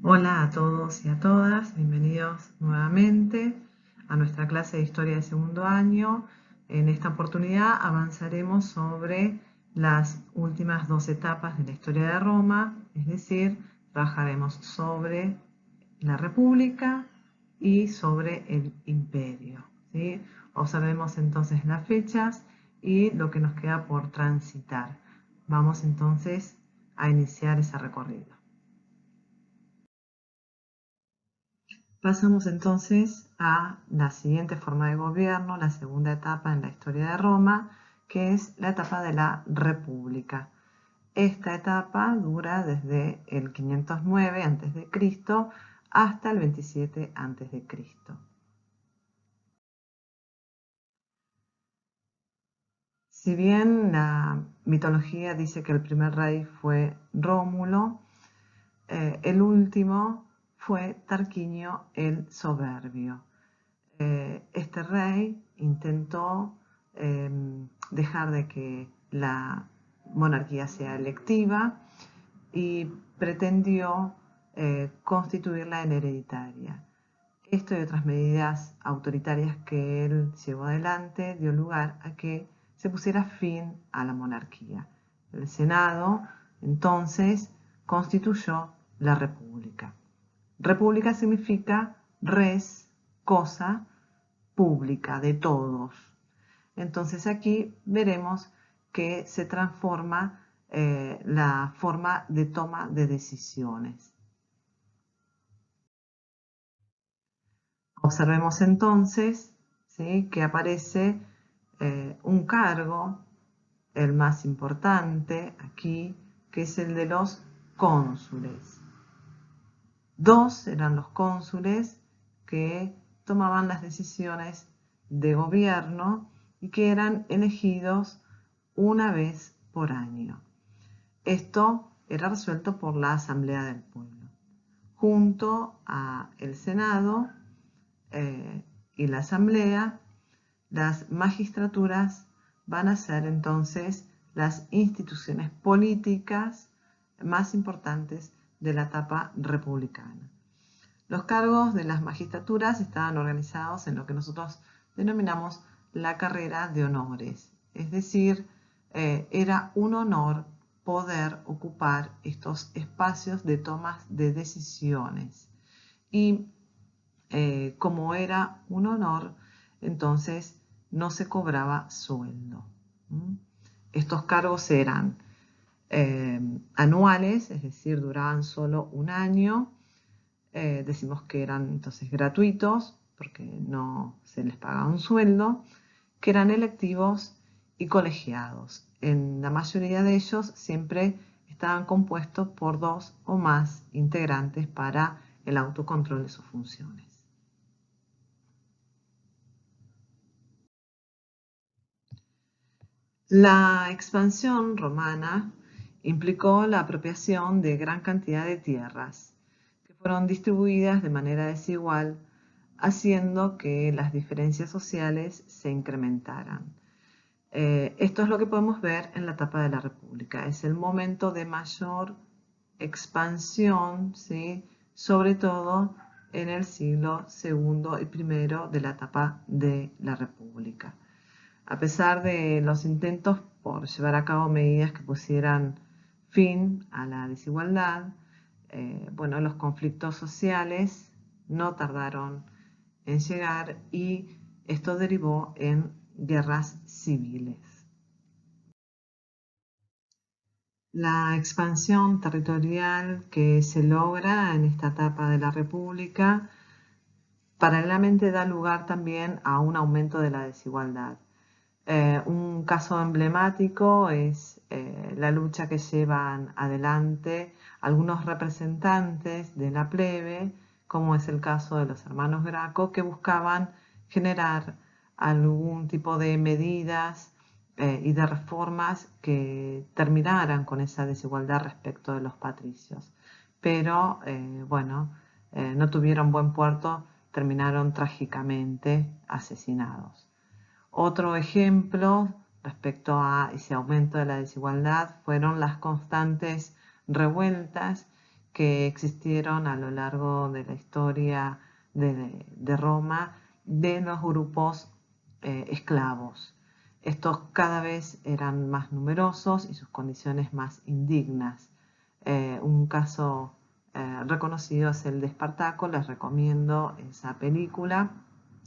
Hola a todos y a todas, bienvenidos nuevamente a nuestra clase de Historia de segundo año. En esta oportunidad avanzaremos sobre las últimas dos etapas de la historia de Roma, es decir, trabajaremos sobre la República y sobre el Imperio, ¿sí? Observemos entonces las fechas y lo que nos queda por transitar. Vamos entonces a iniciar ese recorrido. Pasamos entonces a la siguiente forma de gobierno, la segunda etapa en la historia de Roma, que es la etapa de la República. Esta etapa dura desde el 509 a.C. hasta el 27 a.C. Si bien la mitología dice que el primer rey fue Rómulo, el último fue Tarquinio el Soberbio. Este rey intentó dejar de que la monarquía sea electiva y pretendió constituirla en hereditaria. Esto y otras medidas autoritarias que él llevó adelante dio lugar a que se pusiera fin a la monarquía. El Senado entonces constituyó la República. República significa res, cosa, pública, de todos. Entonces aquí veremos que se transforma la forma de toma de decisiones. Observemos entonces, ¿sí?, que aparece un cargo, el más importante aquí, que es el de los cónsules. Dos eran los cónsules que tomaban las decisiones de gobierno y que eran elegidos una vez por año. Esto era resuelto por la Asamblea del Pueblo. Junto al Senado y la Asamblea, las magistraturas van a ser entonces las instituciones políticas más importantes de la etapa republicana. Los cargos de las magistraturas estaban organizados en lo que nosotros denominamos la carrera de honores, es decir, era un honor poder ocupar estos espacios de tomas de decisiones. Y como era un honor, entonces no se cobraba sueldo. Estos cargos eran anuales, es decir, duraban solo un año. Decimos que eran entonces gratuitos, porque no se les pagaba un sueldo, que eran electivos y colegiados. En la mayoría de ellos siempre estaban compuestos por dos o más integrantes para el autocontrol de sus funciones. La expansión romana implicó la apropiación de gran cantidad de tierras, que fueron distribuidas de manera desigual, haciendo que las diferencias sociales se incrementaran. Esto es lo que podemos ver en la etapa de la República. Es el momento de mayor expansión, ¿sí?, sobre todo en el siglo II y I de la etapa de la República. A pesar de los intentos por llevar a cabo medidas que pusieran fin a la desigualdad, los conflictos sociales no tardaron en llegar y esto derivó en guerras civiles. La expansión territorial que se logra en esta etapa de la República paralelamente da lugar también a un aumento de la desigualdad. Un caso emblemático es la lucha que llevan adelante algunos representantes de la plebe, como es el caso de los hermanos Graco, que buscaban generar algún tipo de medidas y de reformas que terminaran con esa desigualdad respecto de los patricios. Pero, no tuvieron buen puerto, terminaron trágicamente asesinados. Otro ejemplo respecto a ese aumento de la desigualdad fueron las constantes revueltas que existieron a lo largo de la historia de Roma de los grupos esclavos. Estos cada vez eran más numerosos y sus condiciones más indignas. Un caso reconocido es el de Espartaco. Les recomiendo esa película,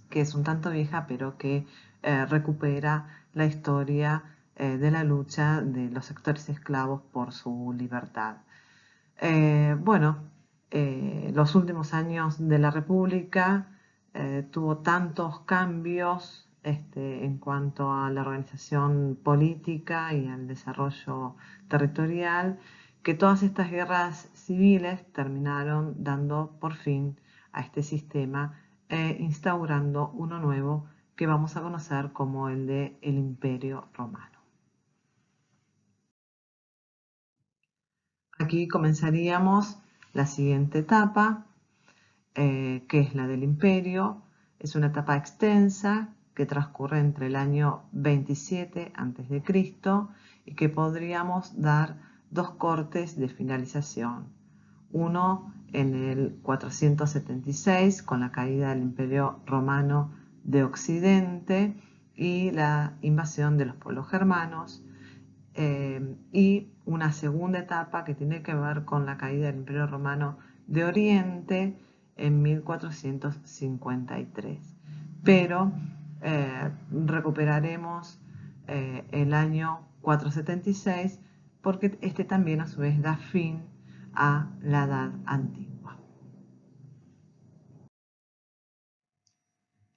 que es un tanto vieja, pero que recupera la historia de la lucha de los sectores esclavos por su libertad. Bueno, los últimos años de la República tuvo tantos cambios en cuanto a la organización política y al desarrollo territorial, que todas estas guerras civiles terminaron dando por fin a este sistema e instaurando uno nuevo que vamos a conocer como el de el Imperio Romano. Aquí comenzaríamos la siguiente etapa, que es la del imperio. Es una etapa extensa que transcurre entre el año 27 a.C. y que podríamos dar dos cortes de finalización. Uno en el 476 con la caída del Imperio Romano de Occidente y la invasión de los pueblos germanos, y una segunda etapa que tiene que ver con la caída del Imperio Romano de Oriente en 1453. Pero recuperaremos el año 476 porque este también a su vez da fin a la Edad Antigua.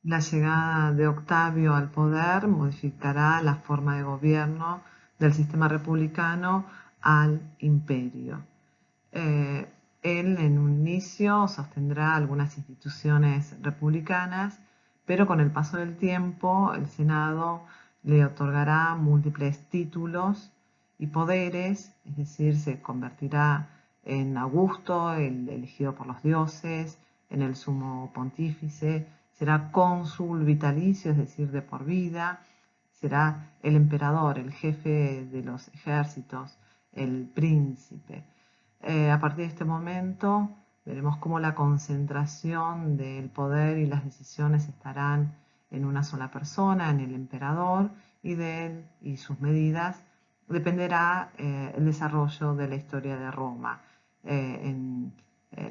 La llegada de Octavio al poder modificará la forma de gobierno del sistema republicano al imperio. Él en un inicio sostendrá algunas instituciones republicanas, pero con el paso del tiempo el Senado le otorgará múltiples títulos y poderes, es decir, se convertirá en Augusto, el elegido por los dioses, en el sumo pontífice, será cónsul vitalicio, es decir, de por vida, será el emperador, el jefe de los ejércitos, el príncipe. A partir de este momento veremos cómo la concentración del poder y las decisiones estarán en una sola persona, en el emperador, y de él y sus medidas dependerá el desarrollo de la historia de Roma en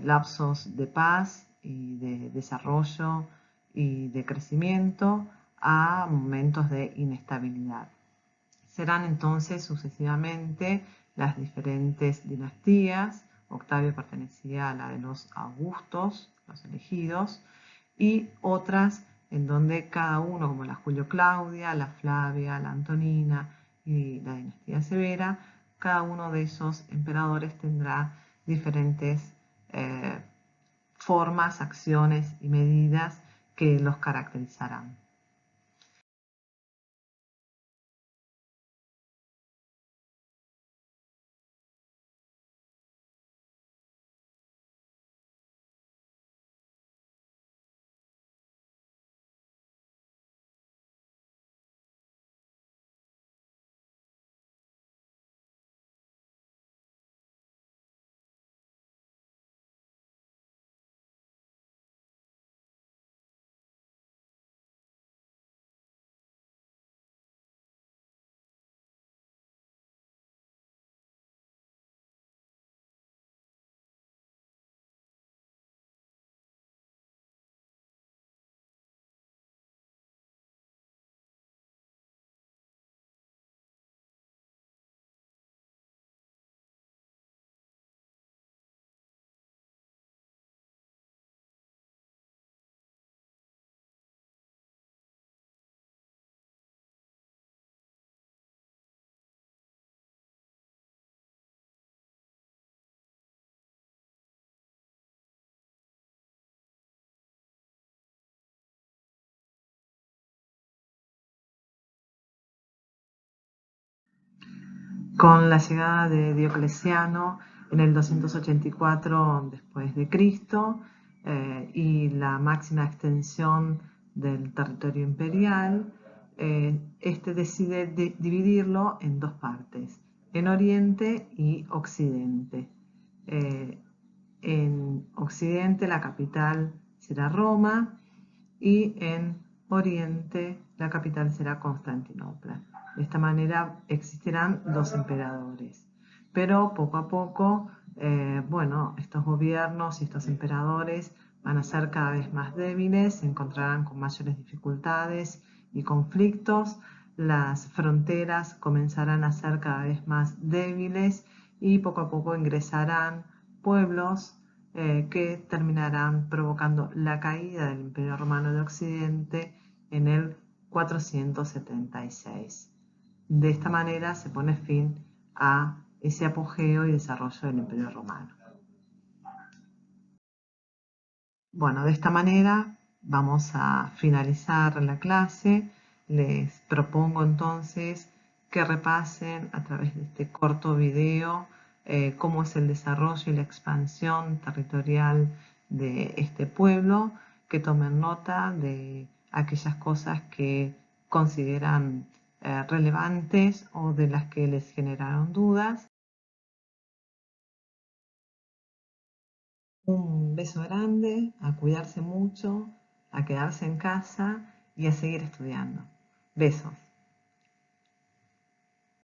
lapsos de paz y de desarrollo y de crecimiento a momentos de inestabilidad. Serán entonces sucesivamente las diferentes dinastías. Octavio pertenecía a la de los Augustos, los elegidos, y otras en donde cada uno, como la Julio-Claudia, la Flavia, la Antonina y la dinastía Severa, cada uno de esos emperadores tendrá diferentes formas, acciones y medidas que los caracterizarán. Con la llegada de Diocleciano en el 284 después de Cristo y la máxima extensión del territorio imperial, este decide dividirlo en dos partes, en Oriente y Occidente. Occidente la capital será Roma y en Oriente la capital será Constantinopla. De esta manera existirán dos emperadores. Pero poco a poco, bueno, estos gobiernos y estos emperadores van a ser cada vez más débiles, se encontrarán con mayores dificultades y conflictos, las fronteras comenzarán a ser cada vez más débiles y poco a poco ingresarán pueblos que terminarán provocando la caída del Imperio Romano de Occidente en el 476. De esta manera se pone fin a ese apogeo y desarrollo del Imperio Romano. Bueno, de esta manera vamos a finalizar la clase. Les propongo entonces que repasen a través de este corto video cómo es el desarrollo y la expansión territorial de este pueblo, que tomen nota de aquellas cosas que consideran relevantes o de las que les generaron dudas. Un beso grande, a cuidarse mucho, a quedarse en casa y a seguir estudiando. Besos.